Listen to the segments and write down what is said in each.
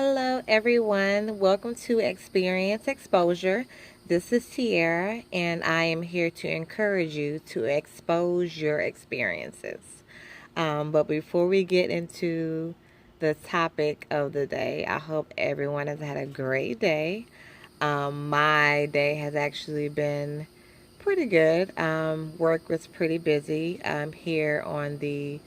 Hello, everyone. Welcome to Experience Exposure. This is Tiara, and I am here to encourage you to expose your experiences. But before we get into the topic of the day, I hope everyone has had a great day. My day has actually been pretty good. Work was pretty busy here on the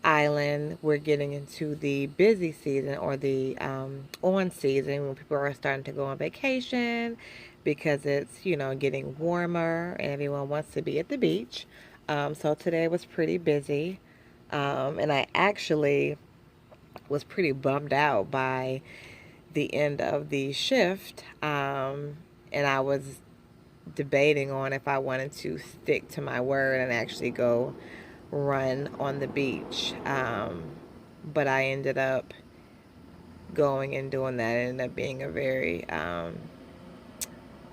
island. We're getting into the busy season or the on season when people are starting to go on vacation because it's, getting warmer and everyone wants to be at the beach. So today was pretty busy. And I actually was pretty bummed out by the end of the shift. And I was debating on if I wanted to stick to my word and actually go run on the beach. But I ended up going and doing that. It ended up being a very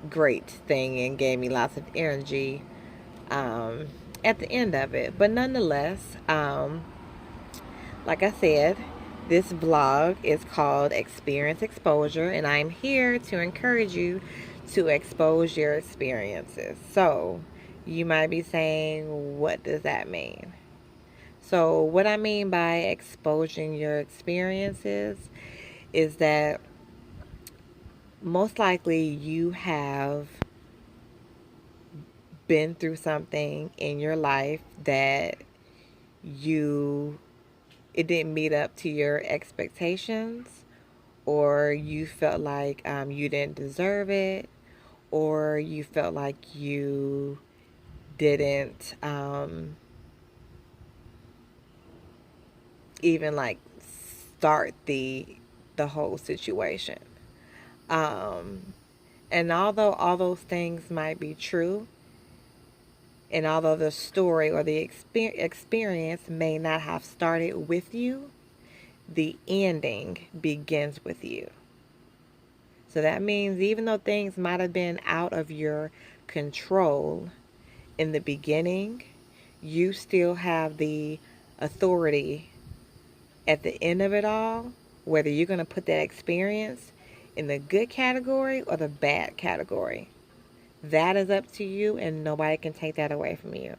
great thing and gave me lots of energy at the end of it. But nonetheless, like I said, this blog is called Experience Exposure, and I'm here to encourage you to expose your experiences. So, you might be saying, what does that mean? So, what I mean by exposing your experiences is that most likely you have been through something in your life that you it didn't meet up to your expectations, or you felt like you didn't deserve it, or you felt like you didn't even like start the whole situation. Um, and although all those things might be true, and although the story or the experience may not have started with you, the ending begins with you. So that means even though things might have been out of your control in the beginning, you still have the authority at the end of it all, whether you're going to put that experience in the good category or the bad category. That is up to you, and nobody can take that away from you.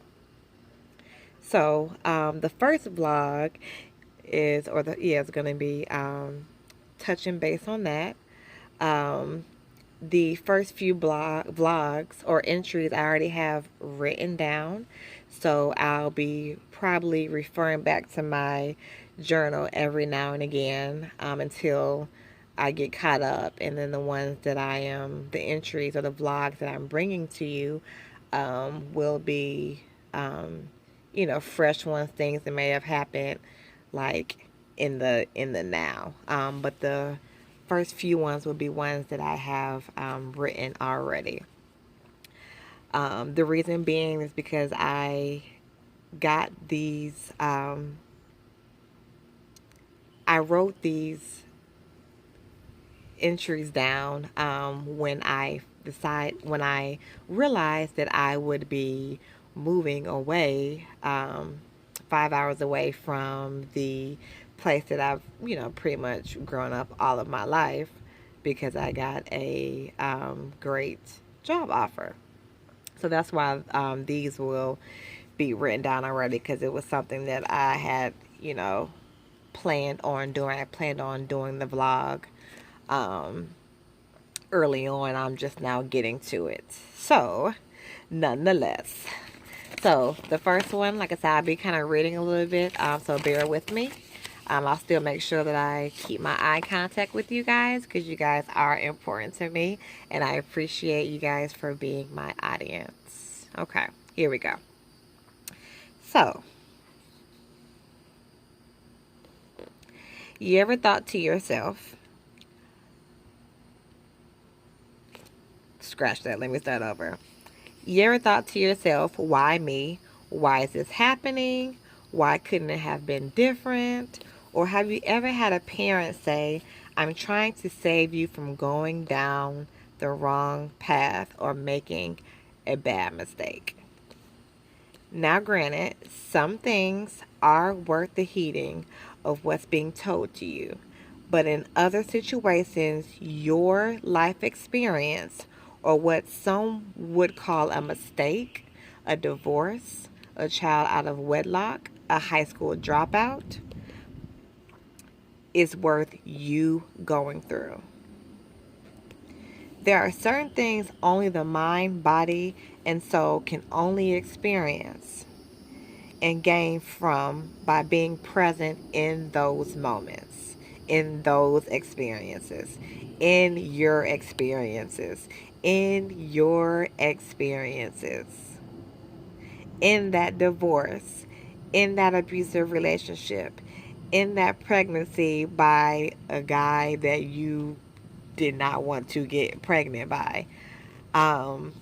So, the first vlog is going to be touching base on that. Um, the first few vlogs or entries I already have written down, so I'll be probably referring back to my journal every now and again until I get caught up. And then the entries or the vlogs that I'm bringing to you will be, fresh ones, things that may have happened like in the now. But the first few ones will be ones that I have written already. The reason being is because I got these, I wrote these entries down when I realized that I would be moving away, 5 hours away from the place that I've pretty much grown up all of my life, because I got a great job offer. So that's why these will be written down already, because it was something that I had planned on doing. I planned on doing the vlog um, early on. I'm just now getting to it. So, nonetheless. So, the first one, like I said, I'll be kind of reading a little bit, so bear with me. I'll still make sure that I keep my eye contact with you guys, because you guys are important to me, and I appreciate you guys for being my audience. Okay, here we go. So, you ever thought to yourself, scratch that, let me start over. You ever thought to yourself, why me? Why is this happening? Why couldn't it have been different? Or have you ever had a parent say, I'm trying to save you from going down the wrong path or making a bad mistake? Now, granted, some things are worth the heeding of what's being told to you, But in other situations, your life experience, or what some would call a mistake, a divorce, a child out of wedlock, a high school dropout, is worth you going through. There are certain things only the mind, body, and soul can only experience and gain from by being present in those moments, in those experiences, in your experiences, in your experiences, in that divorce, in that abusive relationship, in that pregnancy by a guy that you did not want to get pregnant by. Um,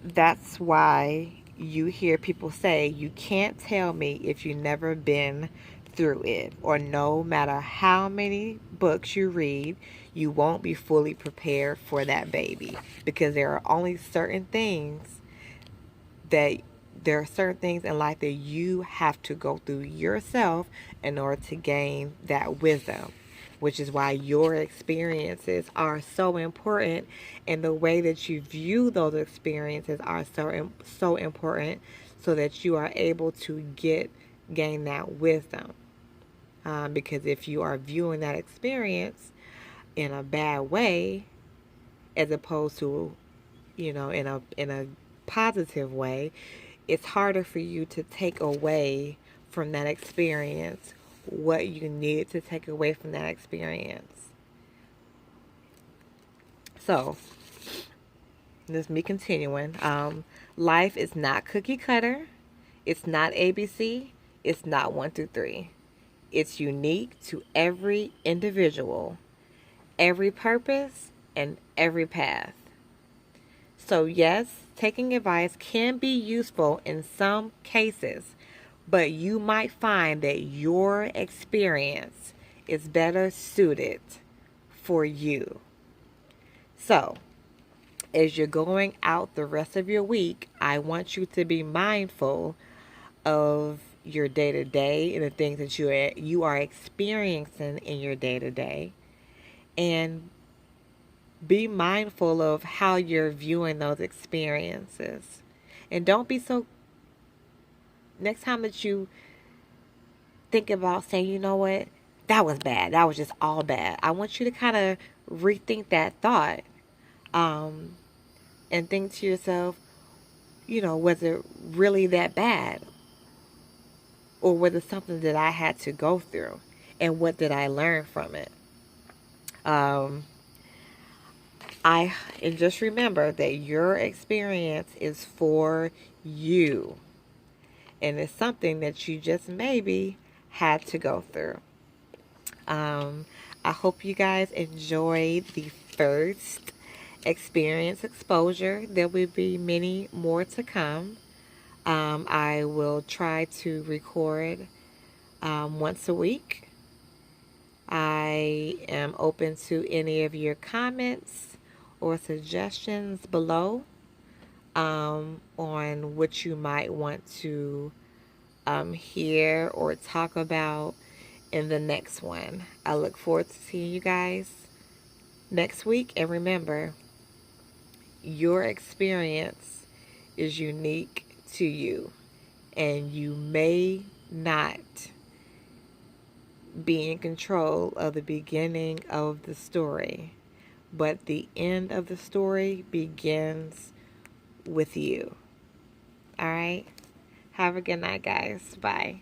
that's why you hear people say, you can't tell me if you've never been through it, or no matter how many books you read, you won't be fully prepared for that baby, because that there are certain things in life that you have to go through yourself in order to gain that wisdom, which is why your experiences are so important, and the way that you view those experiences are so important, so that you are able to gain that wisdom. Because if you are viewing that experience in a bad way, as opposed to, in a positive way, it's harder for you to take away from that experience what you needed to take away from that experience. So, this is me continuing. Life is not cookie cutter. It's not ABC. It's not 1 through 3. It's unique to every individual, every purpose, and every path. So, yes, taking advice can be useful in some cases, but you might find that your experience is better suited for you. So, as you're going out the rest of your week, I want you to be mindful of your day to day and the things that you are experiencing in your day to day, and be mindful of how you're viewing those experiences. And don't be so, next time that you think about saying, you know what, that was bad, that was just all bad, I want you to kind of rethink that thought, and think to yourself, was it really that bad? Or was it something that I had to go through? And what did I learn from it? Um, and just remember that your experience is for you. And it's something that you just maybe had to go through. I hope you guys enjoyed the first experience exposure. There will be many more to come. I will try to record once a week. I am open to any of your comments or suggestions below, on what you might want to hear or talk about in the next one. I look forward to seeing you guys next week. And remember, your experience is unique to you, and you may not be in control of the beginning of the story, but the end of the story begins with you. All right? Have a good night, guys. Bye.